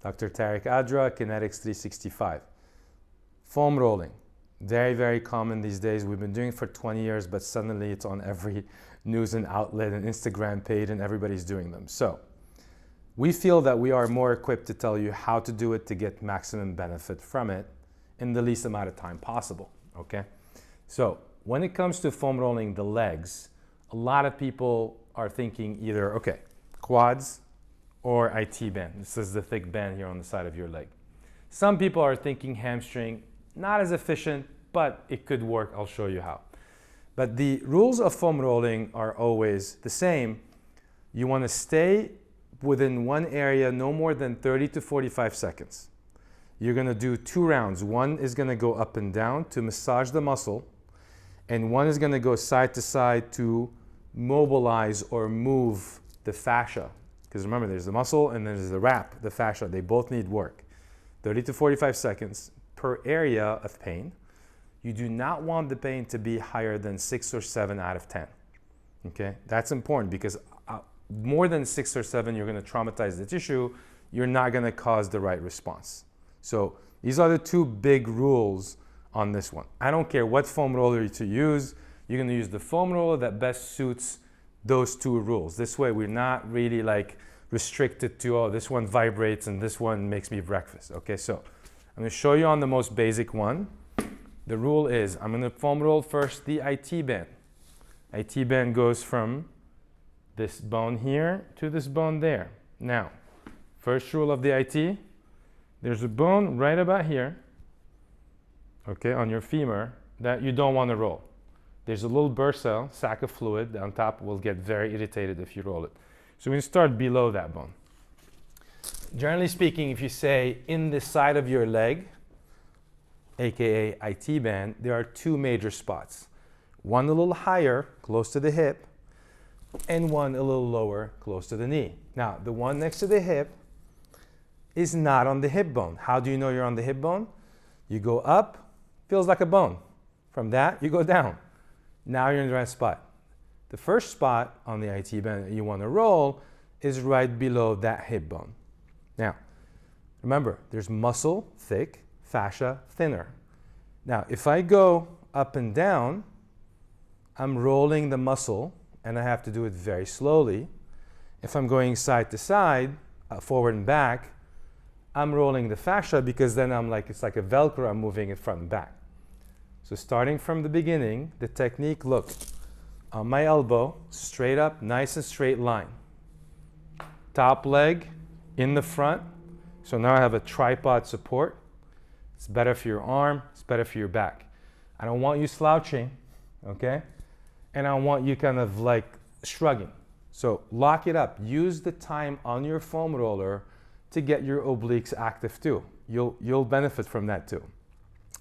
Dr. Tariq Adra, Kinetics 365. Foam rolling, very, very common these days. We've been doing it for 20 years, but suddenly it's on every news and outlet and Instagram page, and everybody's doing them. So we feel that we are more equipped to tell you how to do it to get maximum benefit from it in the least amount of time possible, okay? So when it comes to foam rolling the legs, a lot of people are thinking either, okay, quads or IT band. This is the thick band here on the side of your leg. Some people are thinking hamstring, not as efficient, but it could work. I'll show you how. But the rules of foam rolling are always the same. You want to stay within one area no more than 30 to 45 seconds. You're going to do 2 rounds. One is going to go up and down to massage the muscle, and one is going to go side to side to mobilize or move the fascia. Because remember, there's the muscle and there's the wrap, the fascia. They both need work. 30 to 45 seconds per area of pain. You do not want the pain to be higher than 6 or 7 out of 10. Okay, that's important because more than 6 or 7, you're going to traumatize the tissue. You're not going to cause the right response. So these are the 2 big rules on this one. I don't care what foam roller to use. You're going to use the foam roller that best suits those 2 rules. This way, we're not really like restricted to, oh, this one vibrates and this one makes me breakfast. Okay, so I'm going to show you on the most basic one. The rule is I'm going to foam roll first the IT band. IT band goes from this bone here to this bone there. Now, first rule of the IT, there's a bone right about here, okay, on your femur that you don't want to roll. There's a little bursa, sac of fluid on top, will get very irritated if you roll it. So we're going to start below that bone. Generally speaking, if you say in the side of your leg, aka IT band, there are 2 major spots. One a little higher, close to the hip, and one a little lower, close to the knee. Now, the one next to the hip is not on the hip bone. How do you know you're on the hip bone? You go up, feels like a bone. From that, you go down. Now you're in the right spot. The first spot on the IT band that you want to roll is right below that hip bone. Now, remember, there's muscle, thick, fascia, thinner. Now, if I go up and down, I'm rolling the muscle, and I have to do it very slowly. If I'm going side to side, forward and back, I'm rolling the fascia because then it's like a Velcro, I'm moving it front and back. So starting from the beginning, the technique, look, on my elbow, straight up, nice and straight line. Top leg in the front. So now I have a tripod support. It's better for your arm, it's better for your back. I don't want you slouching, okay? And I want you kind of like shrugging. So lock it up. Use the time on your foam roller to get your obliques active too. You'll benefit from that too.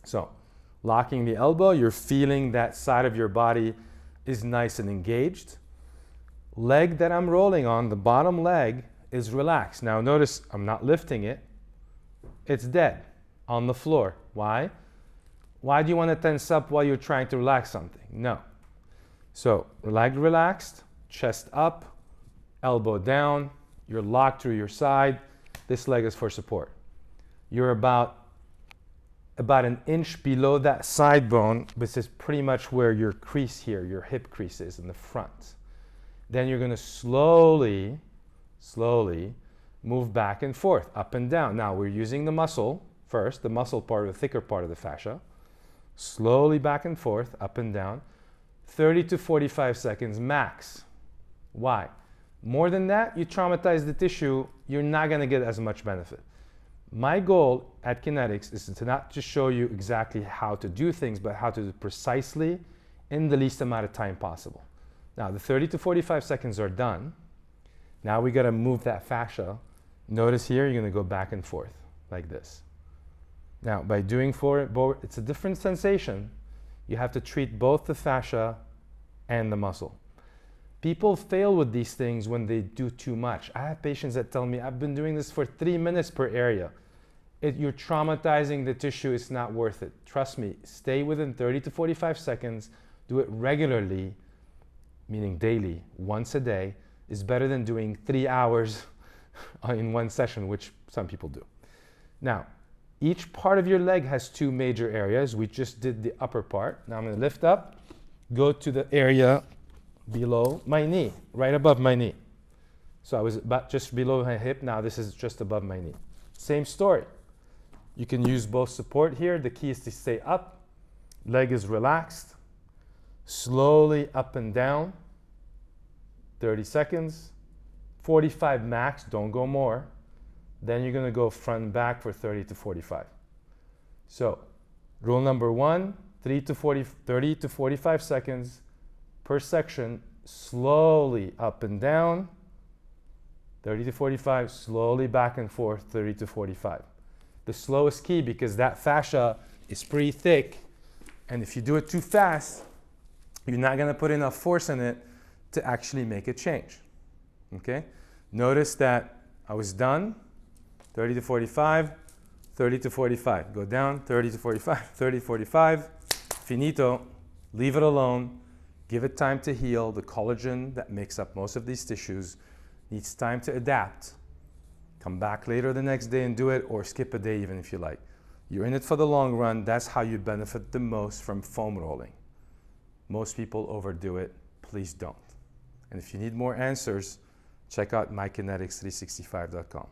So locking the elbow, you're feeling that side of your body is nice and engaged. Leg that I'm rolling on, the bottom leg, is relaxed. Now notice I'm not lifting it. It's dead on the floor. Why? Why do you want to tense up while you're trying to relax something? No. So leg relaxed, chest up, elbow down, you're locked through your side. This leg is for support. You're about an inch below that side bone. This is pretty much where your crease here, your hip crease is in the front. Then you're going to slowly move back and forth, up and down. Now we're using the muscle first, the muscle part, the thicker part of the fascia. Slowly back and forth, up and down. 30 to 45 seconds max. Why? More than that, you traumatize the tissue, you're not going to get as much benefit. My goal at Kinetics is to not just show you exactly how to do things, but how to do it precisely in the least amount of time possible. Now, the 30 to 45 seconds are done. Now we got to move that fascia. Notice here, you're going to go back and forth like this. Now, by doing it's a different sensation. You have to treat both the fascia and the muscle. People fail with these things when they do too much. I have patients that tell me, I've been doing this for 3 minutes per area. You're traumatizing the tissue, it's not worth it. Trust me, stay within 30 to 45 seconds, do it regularly, meaning daily, once a day, is better than doing 3 hours in one session, which Some people do. Now, each part of your leg has two major areas. We just did the upper part. Now I'm going to lift up, go to the area below my knee, right above my knee. So I was about just below my hip. Now this is just above my knee. Same story. You can use both support here. The key is to stay up. Leg is relaxed. Slowly up and down. 30 seconds. 45 max. Don't go more. Then you're going to go front and back for 30 to 45. So rule number 1, 30 to 45 seconds per section. Slowly up and down. 30 to 45, slowly back and forth, 30 to 45. The slow is key because that fascia is pretty thick, and if you do it too fast, you're not going to put enough force in it to actually make a change. Okay? Notice that I was done, 30 to 45, 30 to 45. Go down, 30 to 45, 30 to 45. Finito. Leave it alone. Give it time to heal. The collagen that makes up most of these tissues needs time to adapt. Come back later the next day and do it, or skip a day even if you like. You're in it for the long run. That's how you benefit the most from foam rolling. Most people overdo it. Please don't. And if you need more answers, check out mykinetics365.com.